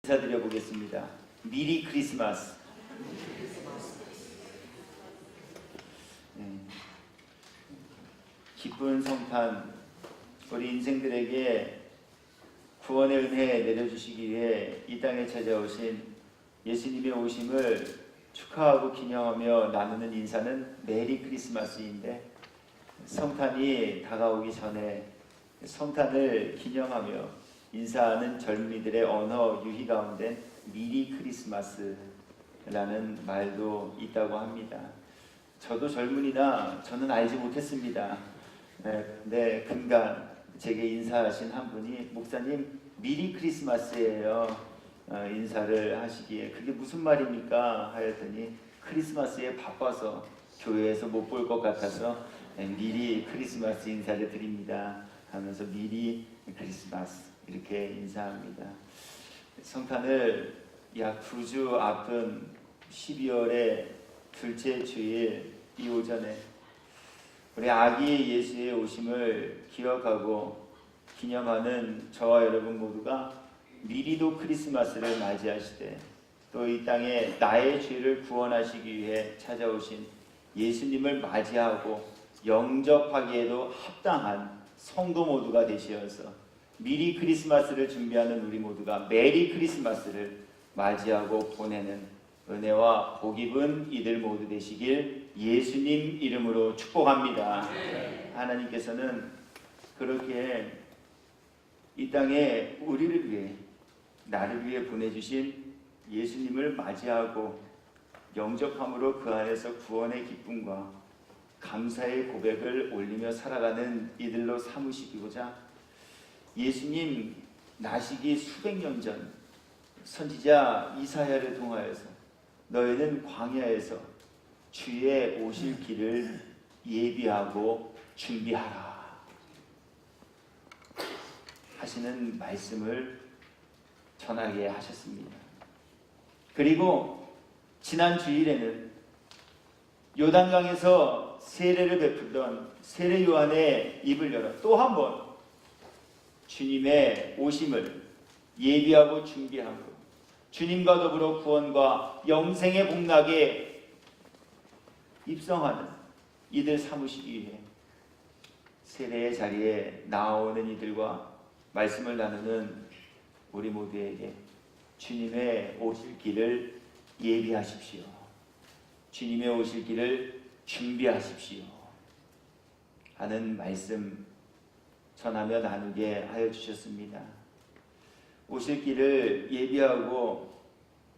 인사드려 보겠습니다. 미리 크리스마스. 기쁜 성탄, 우리 인생들에게 구원의 은혜 내려주시기 위해 이 땅에 찾아오신 예수님의 오심을 축하하고 기념하며 나누는 인사는 메리 크리스마스인데, 성탄이 다가오기 전에 성탄을 기념하며 인사하는 젊은이들의 언어 유희 가운데 미리 크리스마스라는 말도 있다고 합니다. 저도 젊은이나 저는 알지 못했습니다. 근데 금간 제게 인사하신 한 분이 목사님 미리 크리스마스예요. 인사를 하시기에 그게 무슨 말입니까? 하였더니 크리스마스에 바빠서 교회에서 못 볼 것 같아서 미리 크리스마스 인사를 드립니다 하면서 미리 크리스마스 이렇게 인사합니다. 성탄을 약 2주 앞둔 12월의 둘째 주일 이 오전에 우리 아기 예수의 오심을 기억하고 기념하는 저와 여러분 모두가 미리도 크리스마스를 맞이하시되 또 이 땅에 나의 죄를 구원하시기 위해 찾아오신 예수님을 맞이하고 영접하기에도 합당한 성도 모두가 되시어서 미리 크리스마스를 준비하는 우리 모두가 메리 크리스마스를 맞이하고 보내는 은혜와 복 입은 이들 모두 되시길 예수님 이름으로 축복합니다. 하나님께서는 그렇게 이 땅에 우리를 위해, 나를 위해 보내주신 예수님을 맞이하고 영접함으로 그 안에서 구원의 기쁨과 감사의 고백을 올리며 살아가는 이들로 삼으시고자 예수님 나시기 수백 년 전 선지자 이사야를 통하여서 너희는 광야에서 주의 오실 길을 예비하고 준비하라 하시는 말씀을 전하게 하셨습니다. 그리고 지난 주일에는 요단강에서 세례를 베풀던 세례 요한의 입을 열어 또 한 번 주님의 오심을 예비하고 준비하고 주님과 더불어 구원과 영생의 복락에 입성하는 이들 삼으시기 위해 세례의 자리에 나오는 이들과 말씀을 나누는 우리 모두에게 주님의 오실 길을 예비하십시오. 주님의 오실 길을 준비하십시오 하는 말씀 전하며 나누게 하여 주셨습니다. 오실 길을 예비하고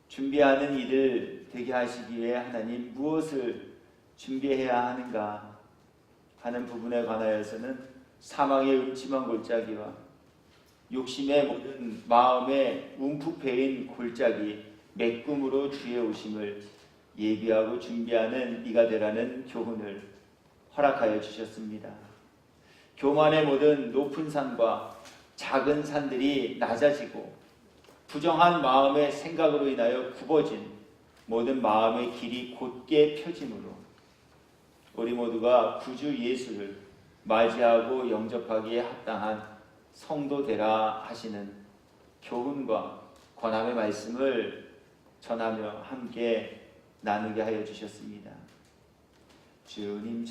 준비하는 이들 되게 하시기 위해 하나님 무엇을 준비해야 하는가 하는 부분에 관하여서는 사망의 음침한 골짜기와 욕심의 모든 마음에 움푹 패인 골짜기 매꿈으로 주의 오심을 예비하고 준비하는 이가 되라는 교훈을 허락하여 주셨습니다. 교만의 모든 높은 산과 작은 산들이 낮아지고 부정한 마음의 생각으로 인하여 굽어진 모든 마음의 길이 곧게 펴짐으로 우리 모두가 구주 예수를 맞이하고 영접하기에 합당한 성도 되라 하시는 교훈과 권함의 말씀을 전하며 함께 나누게 하여 주셨습니다. 주님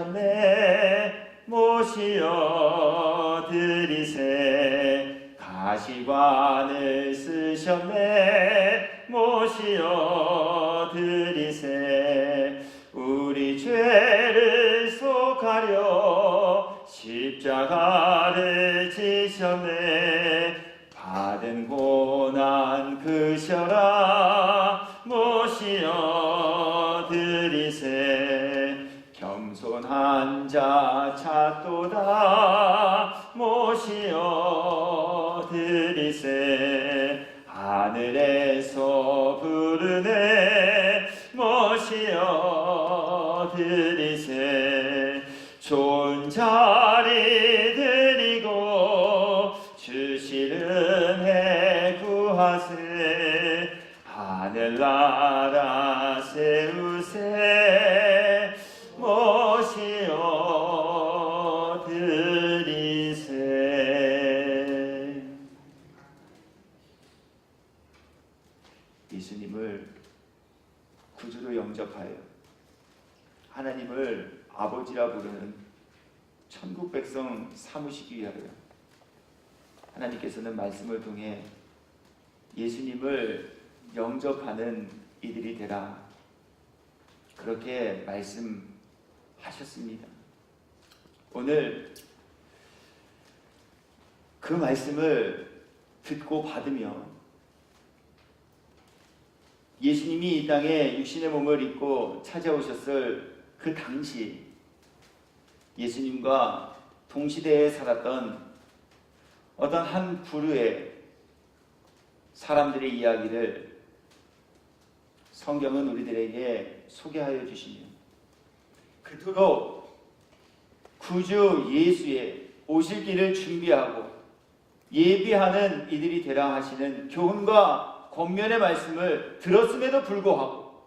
찾아오셨네 모시어 드리세 가시관을 쓰셨네 모시어 드리세 우리 죄를 속하려 십자가를 지셨네 받은 고난 그셔라 모시어 드리세 겸손한 자 찾도다 모시어 드리세 하늘에서 부르네 모시어 드리세 좋은 자리 드리고 주실 은혜 구하세 하늘나라 세우세 모시어 드리세 예수님을 구주로 영접하여 하나님을 아버지라 부르는 천국 백성 삼으시기 위하여 하나님께서는 말씀을 통해 예수님을 영접하는 이들이 되라, 그렇게 말씀하셨습니다. 오늘 그 말씀을 듣고 받으며 예수님이 이 땅에 육신의 몸을 입고 찾아오셨을 그 당시 예수님과 동시대에 살았던 어떤 한 부류의 사람들의 이야기를 성경은 우리들에게 소개하여 주시며 그토록 구주 예수의 오실 길을 준비하고 예비하는 이들이 되라 하시는 교훈과 권면의 말씀을 들었음에도 불구하고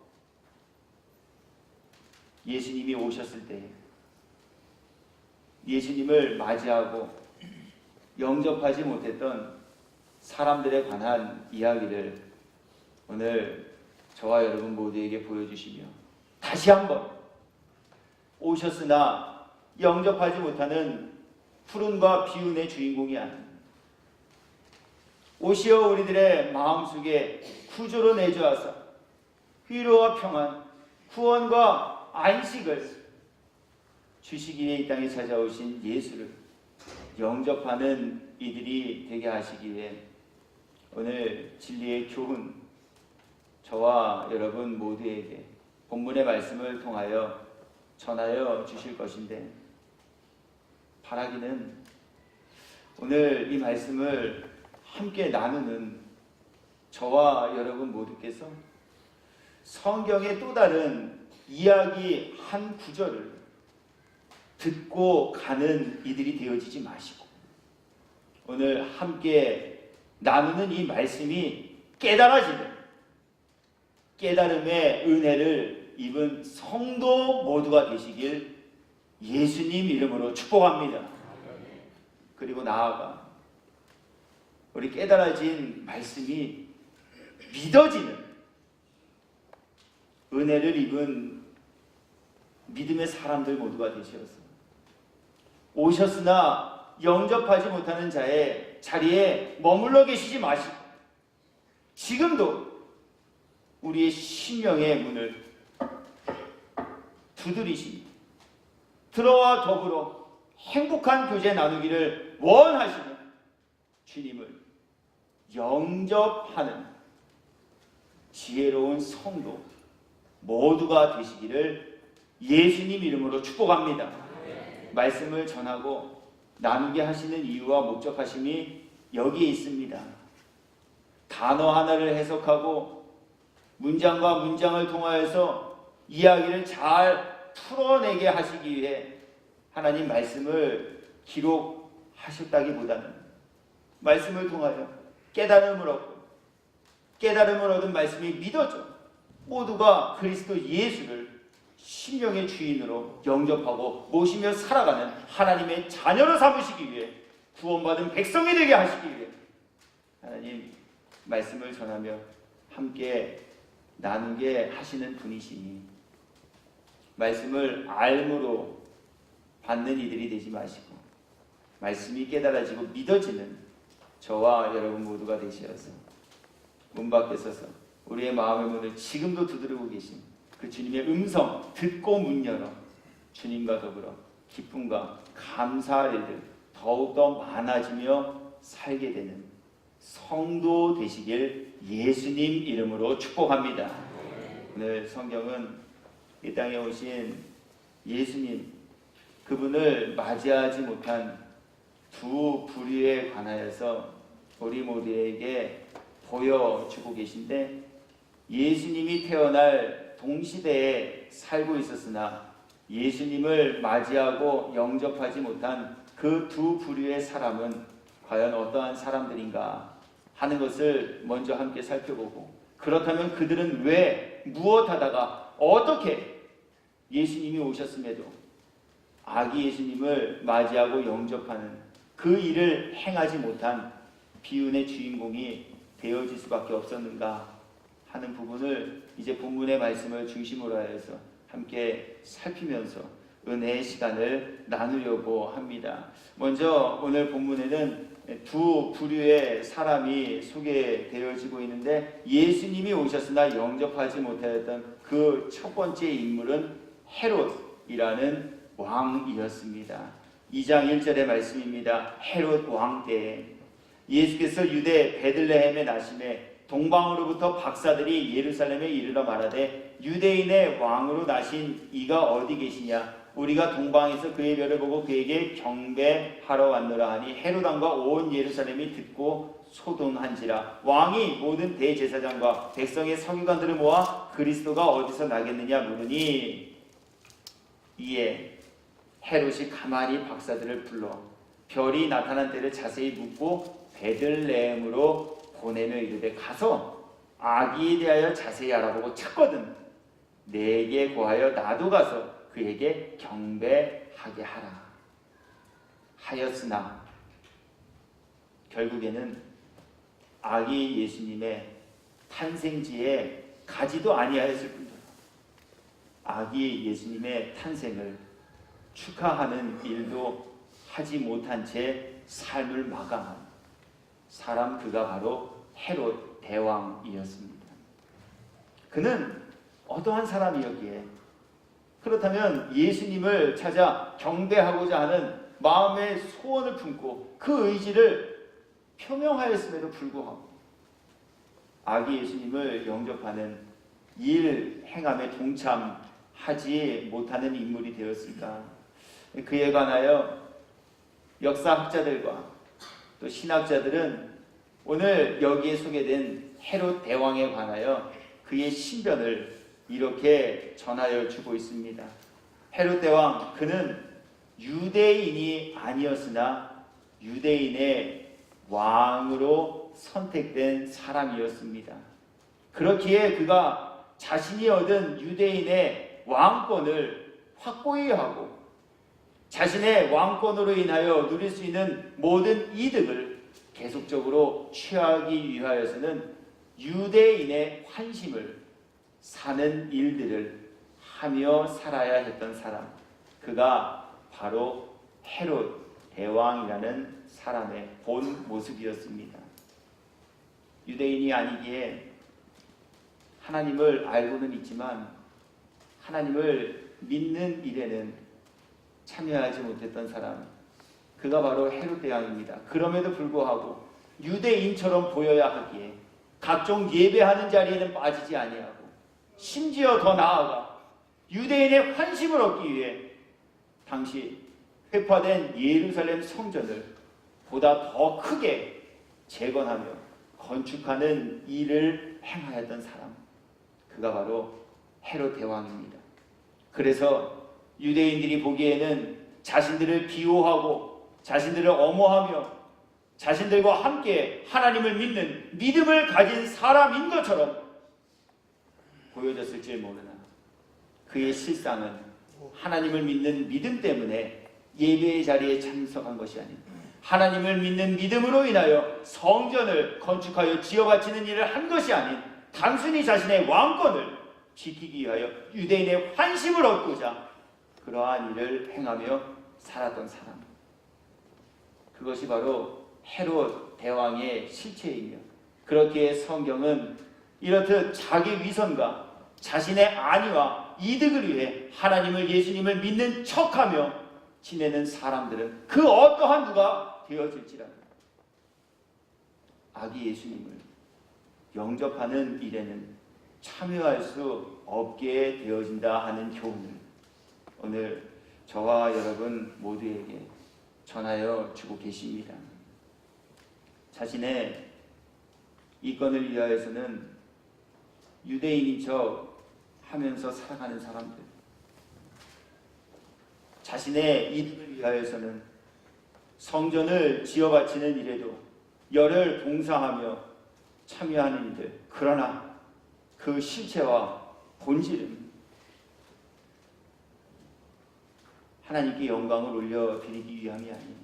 예수님이 오셨을 때 예수님을 맞이하고 영접하지 못했던 사람들에 관한 이야기를 오늘 저와 여러분 모두에게 보여주시며 다시 한번 오셨으나 영접하지 못하는 푸른과 비운의 주인공이 아닌 오시어 우리들의 마음속에 구조로 내주하사 위로와 평안, 구원과 안식을 주시기에 이 땅에 찾아오신 예수를 영접하는 이들이 되게 하시기 위해 오늘 진리의 교훈 저와 여러분 모두에게 본문의 말씀을 통하여 전하여 주실 것인데, 바라기는 오늘 이 말씀을 함께 나누는 저와 여러분 모두께서 성경의 또 다른 이야기 한 구절을 듣고 가는 이들이 되어지지 마시고 오늘 함께 나누는 이 말씀이 깨달아지는 깨달음의 은혜를 입은 성도 모두가 되시길 예수님 이름으로 축복합니다. 그리고 나아가 우리 깨달아진 말씀이 믿어지는 은혜를 입은 믿음의 사람들 모두가 되시어서 오셨으나 영접하지 못하는 자의 자리에 머물러 계시지 마시고 지금도 우리의 심령의 문을 두드리시니 들어와 더불어 행복한 교제 나누기를 원하시는 주님을 영접하는 지혜로운 성도 모두가 되시기를 예수님 이름으로 축복합니다. 말씀을 전하고 나누게 하시는 이유와 목적하심이 여기에 있습니다. 단어 하나를 해석하고 문장과 문장을 통하여서 이야기를 잘 풀어내게 하시기 위해 하나님 말씀을 기록하셨다기보다는 말씀을 통하여 깨달음을 얻고 깨달음을 얻은 말씀이 믿어져 모두가 그리스도 예수를 심령의 주인으로 영접하고 모시며 살아가는 하나님의 자녀로 삼으시기 위해 구원받은 백성이 되게 하시기 위해 하나님 말씀을 전하며 함께 나누게 하시는 분이시니 말씀을 알므로 받는 이들이 되지 마시고 말씀이 깨달아지고 믿어지는 저와 여러분 모두가 되시어서 문 밖에 서서 우리의 마음의 문을 지금도 두드리고 계신 그 주님의 음성 듣고 문 열어 주님과 더불어 기쁨과 감사할 일들 더욱더 많아지며 살게 되는 성도 되시길 예수님 이름으로 축복합니다. 오늘 성경은 이 땅에 오신 예수님 그분을 맞이하지 못한 두 부류에 관하여서 우리 모두에게 보여주고 계신데, 예수님이 태어날 동시대에 살고 있었으나 예수님을 맞이하고 영접하지 못한 그 두 부류의 사람은 과연 어떠한 사람들인가 하는 것을 먼저 함께 살펴보고, 그렇다면 그들은 왜 무엇하다가 어떻게 예수님이 오셨음에도 아기 예수님을 맞이하고 영접하는 그 일을 행하지 못한 비운의 주인공이 되어질 수밖에 없었는가 하는 부분을 이제 본문의 말씀을 중심으로 하여서 함께 살피면서 은혜의 시간을 나누려고 합니다. 먼저 오늘 본문에는 두 부류의 사람이 소개되어지고 있는데, 예수님이 오셨으나 영접하지 못하였던 그 첫 번째 인물은 헤롯이라는 왕이었습니다. 2장 1절의 말씀입니다. 헤롯 왕 때에 예수께서 유대 베들레헴에 나심에 동방으로부터 박사들이 예루살렘에 이르러 말하되, 유대인의 왕으로 나신 이가 어디 계시냐? 우리가 동방에서 그의 별을 보고 그에게 경배하러 왔노라 하니, 헤롯 왕과 온 예루살렘이 듣고 소동한지라. 왕이 모든 대제사장과 백성의 서기관들을 모아 그리스도가 어디서 나겠느냐 물으니, 이에 헤롯이 가만히 박사들을 불러 별이 나타난 때를 자세히 묻고 베들레헴으로 보내며 이르되, 가서 아기에 대하여 자세히 알아보고 찾거든 내게 고하여 나도 가서 그에게 경배하게 하라 하였으나, 결국에는 아기 예수님의 탄생지에 가지도 아니하였을 뿐더러 아기 예수님의 탄생을 축하하는 일도 하지 못한 채 삶을 마감한 사람, 그가 바로 헤롯 대왕이었습니다. 그는 어떠한 사람이었기에 그렇다면 예수님을 찾아 경배하고자 하는 마음의 소원을 품고 그 의지를 표명하였음에도 불구하고 아기 예수님을 영접하는 일 행함에 동참하지 못하는 인물이 되었을까? 그에 관하여 역사학자들과 또 신학자들은 오늘 여기에 소개된 헤롯 대왕에 관하여 그의 신변을 이렇게 전하여 주고 있습니다. 헤롯 대왕, 그는 유대인이 아니었으나 유대인의 왕으로 선택된 사람이었습니다. 그렇기에 그가 자신이 얻은 유대인의 왕권을 확고히 하고 자신의 왕권으로 인하여 누릴 수 있는 모든 이득을 계속적으로 취하기 위하여서는 유대인의 환심을 사는 일들을 하며 살아야 했던 사람, 그가 바로 헤롯 대왕이라는 사람의 본 모습이었습니다. 유대인이 아니기에 하나님을 알고는 있지만 하나님을 믿는 일에는 참여하지 못했던 사람, 그가 바로 헤롯 대왕입니다. 그럼에도 불구하고 유대인처럼 보여야 하기에 각종 예배하는 자리에는 빠지지 아니하고 심지어 더 나아가 유대인의 환심을 얻기 위해 당시 회파된 예루살렘 성전을 보다 더 크게 재건하며 건축하는 일을 행하였던 사람, 그가 바로 헤롯 대왕입니다. 그래서 유대인들이 보기에는 자신들을 비호하고 자신들을 엄호하며 자신들과 함께 하나님을 믿는 믿음을 가진 사람인 것처럼 보여졌을지 모르나 그의 실상은 하나님을 믿는 믿음 때문에 예배의 자리에 참석한 것이 아닌 하나님을 믿는 믿음으로 인하여 성전을 건축하여 지어바치는 일을 한 것이 아닌 단순히 자신의 왕권을 지키기 위하여 유대인의 환심을 얻고자 그러한 일을 행하며 살았던 사람, 그것이 바로 헤롯 대왕의 실체이며, 그렇기에 성경은 이렇듯 자기 위선과 자신의 안위와 이득을 위해 하나님을, 예수님을 믿는 척하며 지내는 사람들은 그 어떠한 누가 되어질지라도 아기 예수님을 영접하는 일에는 참여할 수 없게 되어진다 하는 교훈을 오늘 저와 여러분 모두에게 전하여 주고 계십니다. 자신의 이권을 위하여서는 유대인인 척 하면서 살아가는 사람들, 자신의 이득을 위하여서는 성전을 지어바치는 일에도 열을 봉사하며 참여하는 이들, 그러나 그 실체와 본질은 하나님께 영광을 올려드리기 위함이 아닌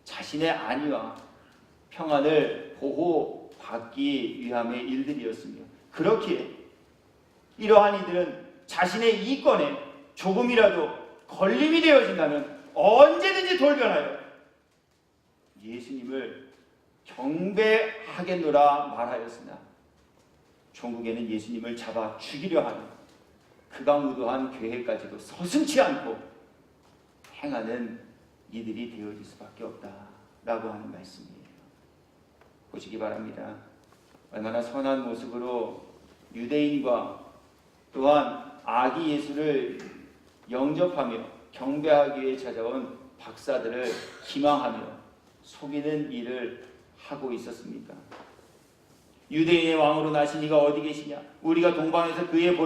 자신의 안위와 평안을 보호받기 위함의 일들이었으며, 그렇기에 이러한 이들은 자신의 이권에 조금이라도 걸림이 되어진다면 언제든지 돌변하여 예수님을 경배하겠노라 말하였으나 종국에는 예수님을 잡아 죽이려 하는 극악무도한 계획까지도 서슴지 않고 행하는 이들이 되어질 수밖에 없다라고 하는 말씀이에요. 보시기 바랍니다. 얼마나 선한 모습으로 유대인과 또한 아기 예수를 영접하며 경배하기 위해 찾아온 박사들을 기망하며 속이는 일을 하고 있었습니까? 유대인의 왕으로 나신 이가 어디 계시냐? 우리가 동방에서 그의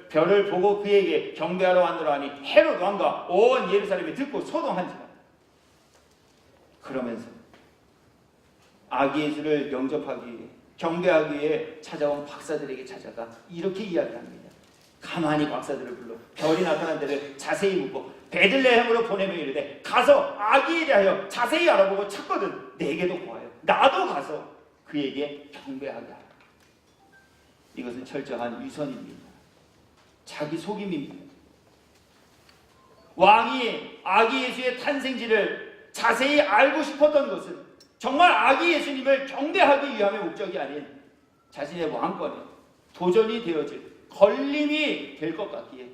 별을 보고 그에게 경배하러 왔노라 하니 헤롯 왕과 온 예루살렘이 듣고 소동한지라. 그러면서 아기 예수를 영접하기 위해 경배하기 위해 찾아온 박사들에게 찾아가 이렇게 이야기합니다. 가만히 박사들을 불러 별이 나타난 데를 자세히 묻고 베들레헴으로 보내며 이르되 가서 아기에 대하여 자세히 알아보고 찾거든 내게도 보아요. 나도 가서 그에게 경배하게 하라. 이것은 철저한 위선입니다. 자기 속임입니다. 왕이 아기 예수의 탄생지를 자세히 알고 싶었던 것은 정말 아기 예수님을 경배하기 위함의 목적이 아닌 자신의 왕권에 도전이 되어질 걸림이 될 것 같기에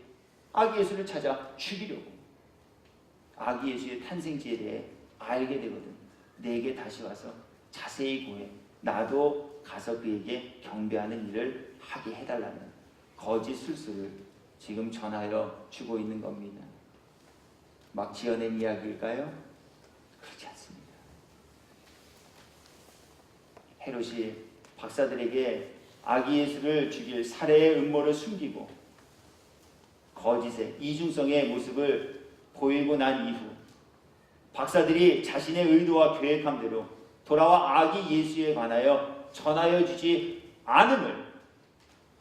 아기 예수를 찾아 죽이려고 아기 예수의 탄생지에 대해 알게 되거든 내게 다시 와서 자세히 구해 나도 가서 그에게 경배하는 일을 하게 해달라는 거짓 술수를 지금 전하여 주고 있는 겁니다. 막 지어낸 이야기일까요? 그렇지 않습니다. 헤롯이 박사들에게 아기 예수를 죽일 살해의 음모를 숨기고 거짓의 이중성의 모습을 보이고 난 이후 박사들이 자신의 의도와 계획함대로 돌아와 아기 예수에 관하여 전하여 주지 않음을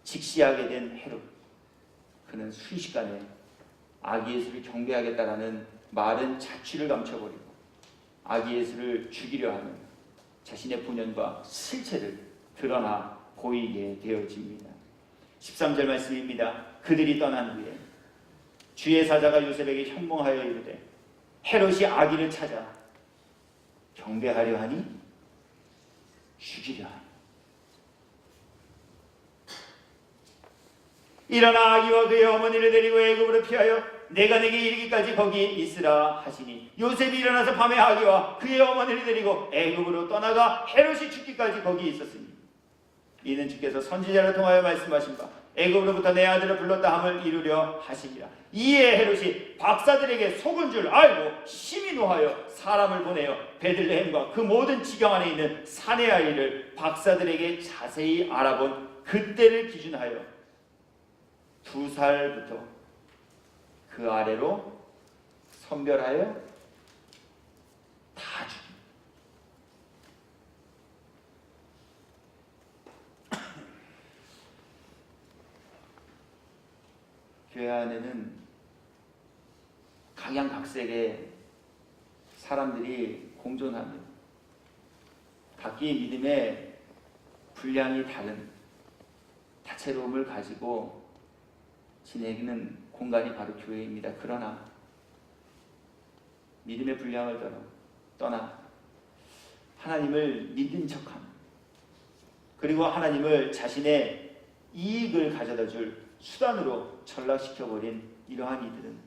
직시하게 된 헤롯. 그는 순식간에 아기 예수를 경배하겠다라는 말은 자취를 감춰버리고 아기 예수를 죽이려 하는 자신의 본연과 실체를 드러나 보이게 되어집니다. 13절 말씀입니다. 그들이 떠난 후에 주의 사자가 요셉에게 현몽하여 이르되 헤롯이 아기를 찾아 경배하려 하니 죽이려 하니 일어나 아기와 그의 어머니를 데리고 애굽으로 피하여 내가 내게 이르기까지 거기 있으라 하시니 요셉이 일어나서 밤에 아기와 그의 어머니를 데리고 애굽으로 떠나가 헤롯이 죽기까지 거기 있었으니 이는 주께서 선지자를 통하여 말씀하신 바 애굽으로부터 내 아들을 불렀다 함을 이루려 하시니라. 이에 헤롯이 박사들에게 속은 줄 알고 심히 노하여 사람을 보내어 베들레헴과 그 모든 지경 안에 있는 사내 아이를 박사들에게 자세히 알아본 그때를 기준하여 2살부터 그 아래로 선별하여 다 죽입니다. 교회 안에는 각양각색의 사람들이 공존하며 각기 믿음의 분량이 다른 다채로움을 가지고 지내기는 공간이 바로 교회입니다. 그러나 믿음의 분량을 떠나 하나님을 믿는 척함 그리고 하나님을 자신의 이익을 가져다 줄 수단으로 전락시켜버린 이러한 이들은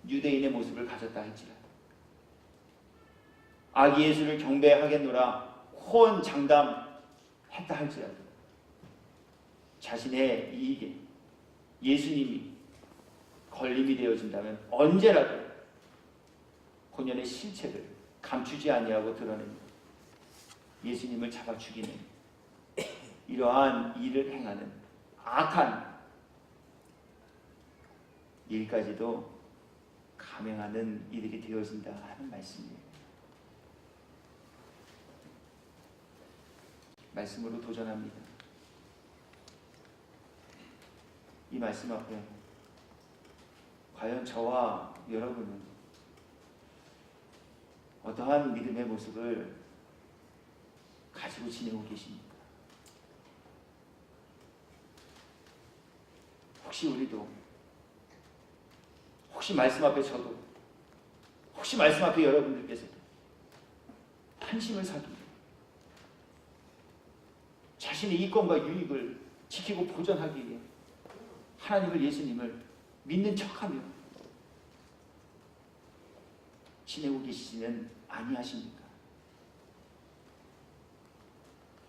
유대인의 모습을 가졌다 할지라도 아기 예수를 경배하겠노라 호언장담했다 할지라도 자신의 이익에 예수님이 걸림이 되어진다면 언제라도 본연의 실체를 감추지 아니하고 드러냅니다. 예수님을 잡아 죽이는 이러한 일을 행하는 악한 일까지도 감행하는 이들이 되어진다 하는 말씀이에요. 말씀으로 도전합니다. 이 말씀 앞에 과연 저와 여러분은 어떠한 믿음의 모습을 가지고 지내고 계십니까? 혹시 우리도, 혹시 말씀 앞에 저도, 혹시 말씀 앞에 여러분들께서도 한심을 사두고 자신의 이권과 유익을 지키고 보존하기 위해 하나님을, 예수님을 믿는 척하며 지내고 계시지는 아니하십니까?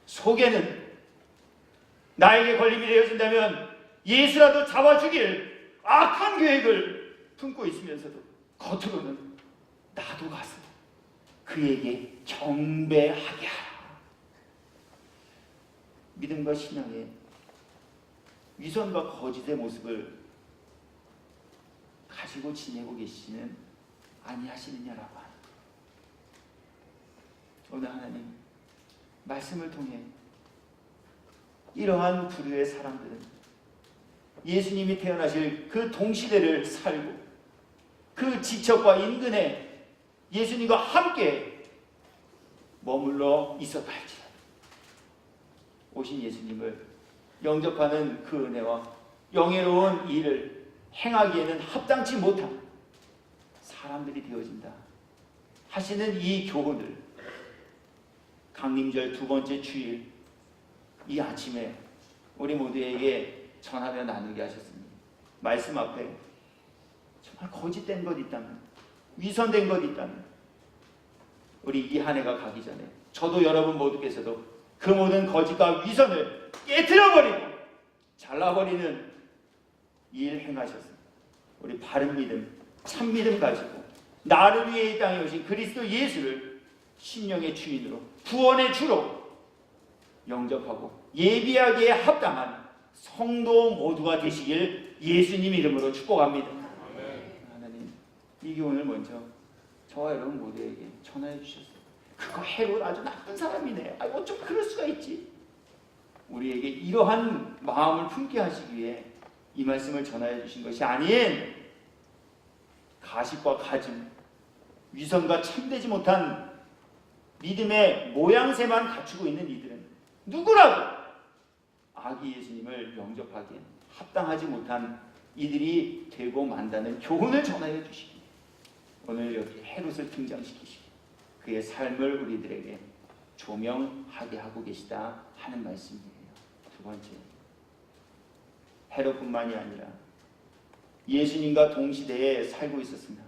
속에는 나에게 걸림이 되어진다면 예수라도 잡아주길 악한 계획을 품고 있으면서도 겉으로는 나도 가서 그에게 경배하게 하라. 믿음과 신앙의 위선과 거짓의 모습을 가지고 지내고 계시지는 아니하시느냐라고 합니다. 오늘 하나님 말씀을 통해 이러한 부류의 사람들은 예수님이 태어나실 그 동시대를 살고 그 지척과 인근에 예수님과 함께 머물러 있었다 할지라도 오신 예수님을 영접하는 그 은혜와 영예로운 일을 행하기에는 합당치 못한 사람들이 되어진다 하시는 이 교훈을 강림절 두 번째 주일 이 아침에 우리 모두에게 전하며 나누게 하셨습니다. 말씀 앞에 정말 거짓된 것 있다면, 위선된 것 있다면 우리 이 한 해가 가기 전에 저도 여러분 모두께서도 그 모든 거짓과 위선을 깨트려버리고 잘라버리는 일 행하셨습니다. 우리 바른 믿음, 참 믿음 가지고 나를 위해 이 땅에 오신 그리스도 예수를 심령의 주인으로, 구원의 주로 영접하고 예비하기에 합당한 성도 모두가 되시길 예수님 이름으로 축복합니다. 하나님, 이 교훈을 먼저 저와 여러분 모두에게 전하여 주셨어요. 그거 헤롯 아주 나쁜 사람이네. 어쩜 그럴 수가 있지. 우리에게 이러한 마음을 품게 하시기 위해 이 말씀을 전하여 주신 것이 아닌 가식과 가짐, 위선과 참되지 못한 믿음의 모양새만 갖추고 있는 이들은 누구라도 아기 예수님을 영접하기엔 합당하지 못한 이들이 되고 만다는 교훈을 전하여 주시기, 오늘 여기 헤롯을 등장시키시고 그의 삶을 우리들에게 조명하게 하고 계시다 하는 말씀이에요. 두 번째, 헤롯뿐만이 아니라 예수님과 동시대에 살고 있었으나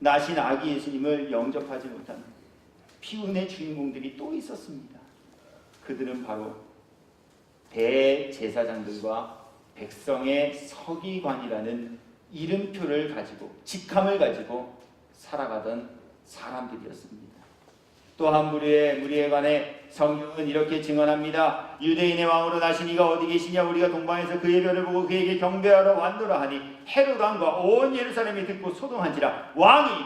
나신 아기 예수님을 영접하지 못한 피운의 주인공들이 또 있었습니다. 그들은 바로 대제사장들과 백성의 서기관이라는 이름표를 가지고, 직함을 가지고 살아가던 사람들이었습니다. 또한 무리에 관해 성경은 이렇게 증언합니다. 유대인의 왕으로 나신 이가 어디 계시냐? 우리가 동방에서 그의 별을 보고 그에게 경배하러 왔노라 하니 헤롯 왕과 온 예루살렘이 듣고 소동한지라. 왕이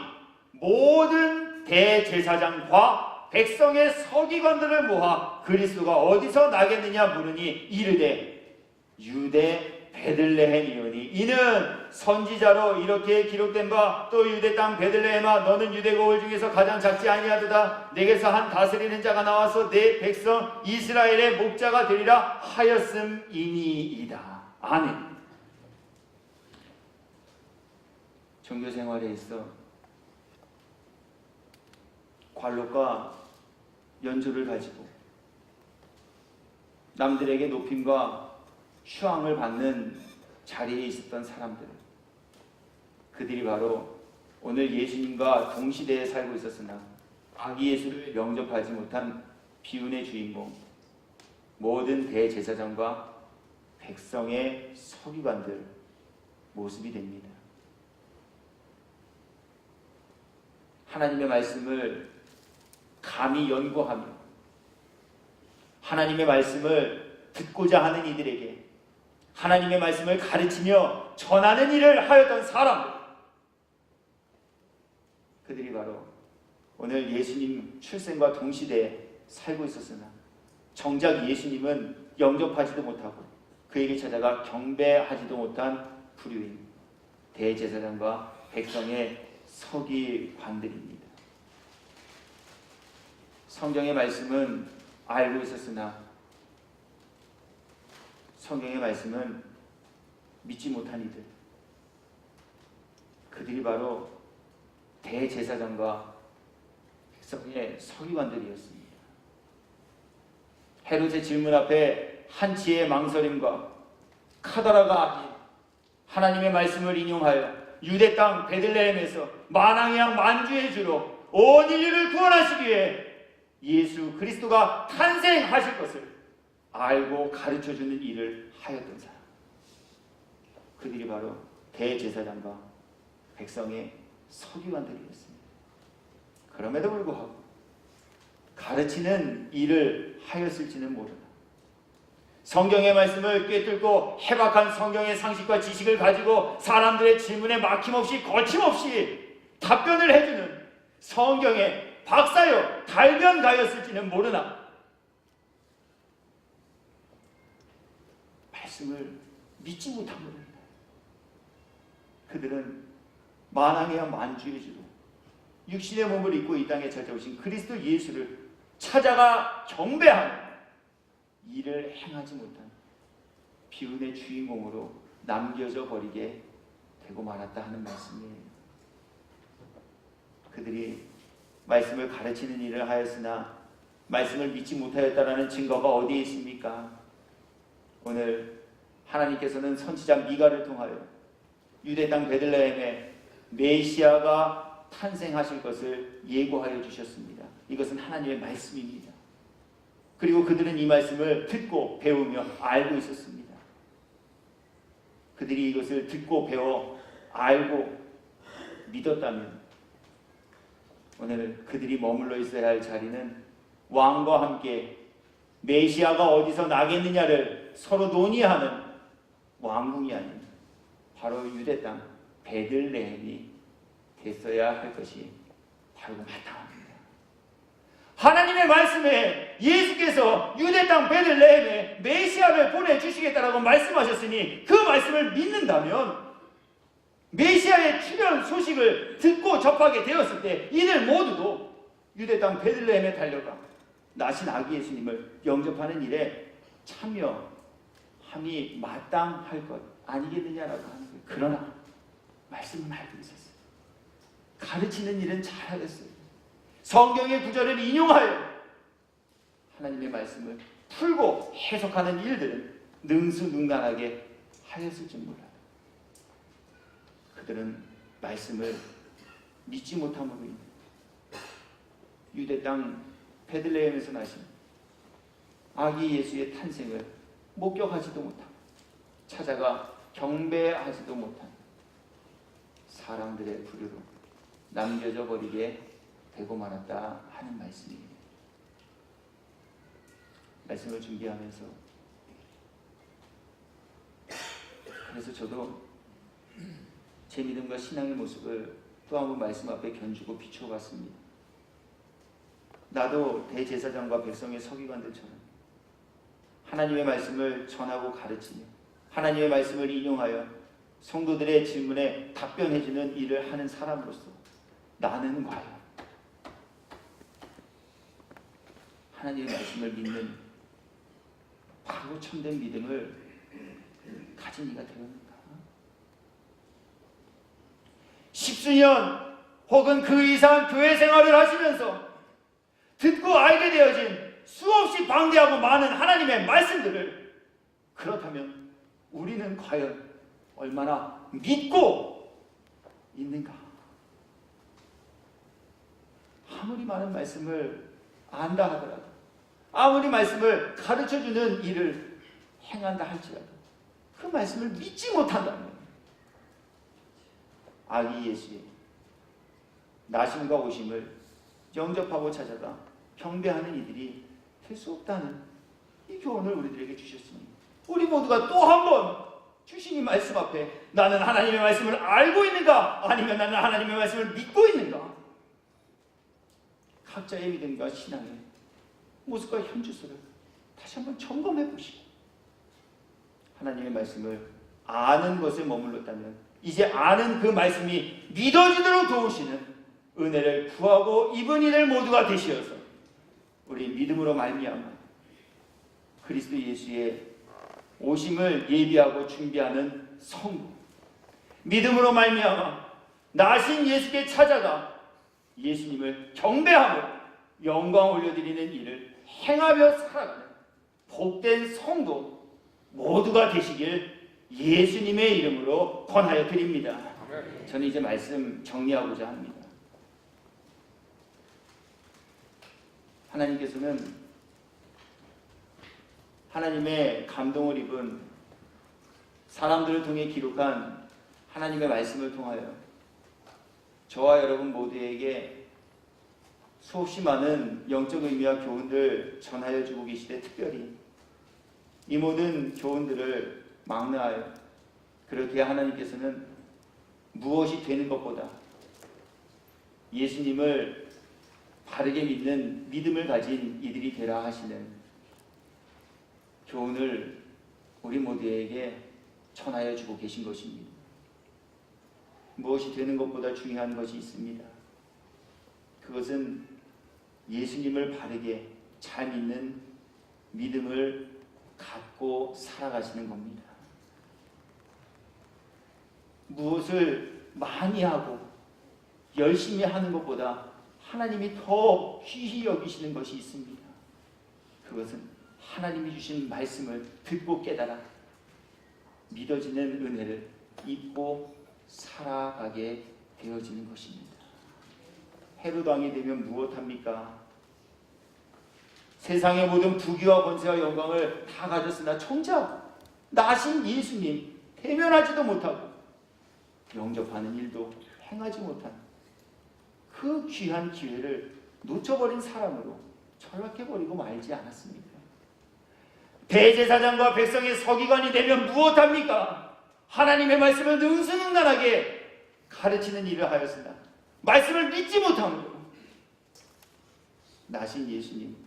모든 대제사장과 백성의 서기관들을 모아 그리스도가 어디서 나겠느냐 물으니 이르되 유대 베들레헴이오니 이는 선지자로 이렇게 기록된 바 또 유대 땅 베들레헴아 너는 유대 거울 중에서 가장 작지 아니하도다. 내게서 한 다스리는 자가 나와서 내 백성 이스라엘의 목자가 되리라 하였음이니이다. 아멘. 종교 생활에 있어 관록과 연주를 가지고 남들에게 높임과 추앙을 받는 자리에 있었던 사람들, 그들이 바로 오늘 예수님과 동시대에 살고 있었으나 아기 예수를 영접하지 못한 비운의 주인공, 모든 대제사장과 백성의 서기관들 모습이 됩니다. 하나님의 말씀을 감히 연구하며 하나님의 말씀을 듣고자 하는 이들에게 하나님의 말씀을 가르치며 전하는 일을 하였던 사람들, 그들이 바로 오늘 예수님 출생과 동시대에 살고 있었으나 정작 예수님은 영접하지도 못하고 그에게 찾아가 경배하지도 못한 부류인 대제사장과 백성의 서기관들입니다. 성경의 말씀은 알고 있었으나 성경의 말씀은 믿지 못한 이들, 그들이 바로 대제사장과 백성의 서기관들이었습니다. 헤롯의 질문 앞에 한치의 망설임과 카더라가 하나님의 말씀을 인용하여 유대 땅 베들레헴에서 만왕의 양 만주의 주로 온 인류를 구원하시기 위해 예수 그리스도가 탄생하실 것을 알고 가르쳐주는 일을 하였던 사람, 그들이 바로 대제사장과 백성의 서기관들이었습니다. 그럼에도 불구하고 가르치는 일을 하였을지는 모르나 성경의 말씀을 꿰뚫고 해박한 성경의 상식과 지식을 가지고 사람들의 질문에 막힘없이 거침없이 답변을 해주는 성경의 박사여 달변가였을지는 모르나 말씀을 믿지 못함으로 그들은 만왕의 만주의 주로 육신의 몸을 입고 이 땅에 찾아오신 그리스도 예수를 찾아가 경배하는 일을 행하지 못한 비운의 주인공으로 남겨져 버리게 되고 말았다 하는 말씀이에요. 그들이 말씀을 가르치는 일을 하였으나 말씀을 믿지 못하였다라는 증거가 어디에 있습니까? 오늘 하나님께서는 선지자 미가를 통하여 유대 땅 베들레헴에 메시아가 탄생하실 것을 예고하여 주셨습니다. 이것은 하나님의 말씀입니다. 그리고 그들은 이 말씀을 듣고 배우며 알고 있었습니다. 그들이 이것을 듣고 배워 알고 믿었다면 오늘 그들이 머물러 있어야 할 자리는 왕과 함께 메시아가 어디서 나겠느냐를 서로 논의하는 왕궁이 아닌 바로 유대 땅 베들레헴이 됐어야 할 것이 바로 마땅합니다. 하나님의 말씀에 예수께서 유대 땅 베들레헴에 메시아를 보내주시겠다라고 말씀하셨으니 그 말씀을 믿는다면 메시아의 출현 소식을 듣고 접하게 되었을 때 이들 모두도 유대 땅 베들레헴에 달려가 나신 아기 예수님을 영접하는 일에 참여함이 마땅할 것 아니겠느냐라고 하는 거예요. 그러나 말씀은 알고 있었어요. 가르치는 일은 잘하겠어요. 성경의 구절을 인용하여 하나님의 말씀을 풀고 해석하는 일들은 능수능란하게 하였을 줄 몰라요. 그들은 말씀을 믿지 못함으로 인해 유대 땅 베들레헴에서 나신 아기 예수의 탄생을 목격하지도 못하고 찾아가 경배하지도 못한 사람들의 부류로 남겨져 버리게 되고 말았다 하는 말씀입니다. 말씀을 준비하면서 그래서 저도 제 믿음과 신앙의 모습을 또 한 번 말씀 앞에 견주고 비추어 봤습니다. 나도 대제사장과 백성의 서기관들처럼 하나님의 말씀을 전하고 가르치며 하나님의 말씀을 인용하여 성도들의 질문에 답변해주는 일을 하는 사람으로서 나는 과연 하나님의 말씀을 믿는 바로 참된 믿음을 가진 이가 되었는가? 10수년 혹은 그 이상 교회 생활을 하시면서 듣고 알게 되어진 수없이 방대하고 많은 하나님의 말씀들을 그렇다면 우리는 과연 얼마나 믿고 있는가? 아무리 많은 말씀을 안다 하더라도 아무리 말씀을 가르쳐주는 일을 행한다 할지라도 그 말씀을 믿지 못한다면 아기 예수의 나심과 오심을 영접하고 찾아가 경배하는 이들이 될 수 없다는 이 교훈을 우리들에게 주셨으니 우리 모두가 또 한 번 주신 이 말씀 앞에 나는 하나님의 말씀을 알고 있는가 아니면 나는 하나님의 말씀을 믿고 있는가 각자의 믿음과 신앙의 모습과 현주소를 다시 한번 점검해 보시고 하나님의 말씀을 아는 것에 머물렀다면 이제 아는 그 말씀이 믿어지도록 도우시는 은혜를 구하고 입은 이들 모두가 되시어서 우리 믿음으로 말미암아 그리스도 예수의 오심을 예비하고 준비하는 성도, 믿음으로 말미암아 나신 예수께 찾아가 예수님을 경배하고 영광 올려드리는 일을 행하며 살아가는 복된 성도 모두가 되시길 예수님의 이름으로 권하여 드립니다. 저는 이제 말씀 정리하고자 합니다. 하나님께서는 하나님의 감동을 입은 사람들을 통해 기록한 하나님의 말씀을 통하여 저와 여러분 모두에게 수없이 많은 영적 의미와 교훈들 전하여 주고 계시되, 특별히 이 모든 교훈들을 망라하여 그렇게 하나님께서는 무엇이 되는 것보다 예수님을 바르게 믿는 믿음을 가진 이들이 되라 하시는 교훈을 우리 모두에게 전하여 주고 계신 것입니다. 무엇이 되는 것보다 중요한 것이 있습니다. 그것은 예수님을 바르게 잘 믿는 믿음을 갖고 살아가시는 겁니다. 무엇을 많이 하고 열심히 하는 것보다 하나님이 더 귀히 여기시는 것이 있습니다. 그것은 하나님이 주신 말씀을 듣고 깨달아 믿어지는 은혜를 입고 살아가게 되어지는 것입니다. 헤롯 왕이 되면 무엇합니까? 세상의 모든 부귀와 권세와 영광을 다 가졌으나 정작 나신 예수님 대면하지도 못하고 영접하는 일도 행하지 못한 그 귀한 기회를 놓쳐버린 사람으로 전락해버리고 말지 않았습니까? 대제사장과 백성의 서기관이 되면 무엇합니까? 하나님의 말씀을 능수능란하게 가르치는 일을 하였으나 말씀을 믿지 못함으로 나신 예수님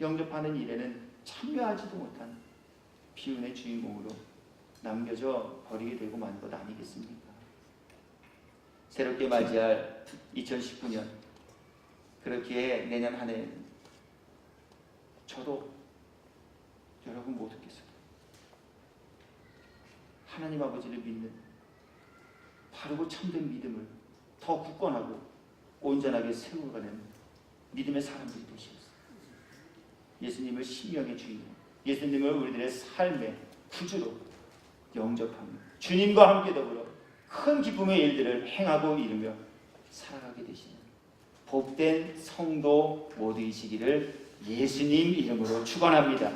영접하는 일에는 참여하지도 못한 비운의 주인공으로 남겨져 버리게 되고 만 것 아니겠습니까? 새롭게 맞이할 2019년, 그렇게 내년 한 해 저도 여러분 모두께서 하나님 아버지를 믿는 바르고 참된 믿음을 더 굳건하고 온전하게 세워가는 믿음의 사람들이 되시옵소서. 예수님을 심령의 주인공, 예수님을 우리들의 삶의 구주로 영접하며 주님과 함께 더불어 큰 기쁨의 일들을 행하고 이루며 살아가게 되시는 복된 성도 모두이시기를 예수님 이름으로 축원합니다.